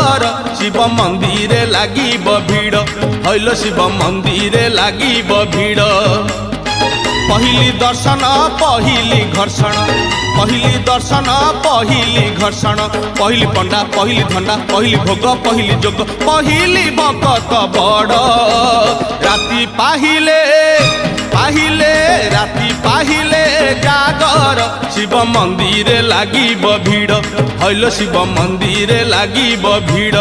जागर शिव मंदिर लागिब भीड़ हईल शिव मंदिर लागिब भीड़ पहिली दर्शन पहिली घर्षण पहिली दर्शन पहिली घर्षण पहिली पंडा पहिली धंडा पहिली भोग पहिली जोग पहिली भगत बड़ राति पाहिले पाहिले राति पाहिले जागर शिव मंदिर लागिब भीड़ हईल शिव मंदिर लागिब भीड़।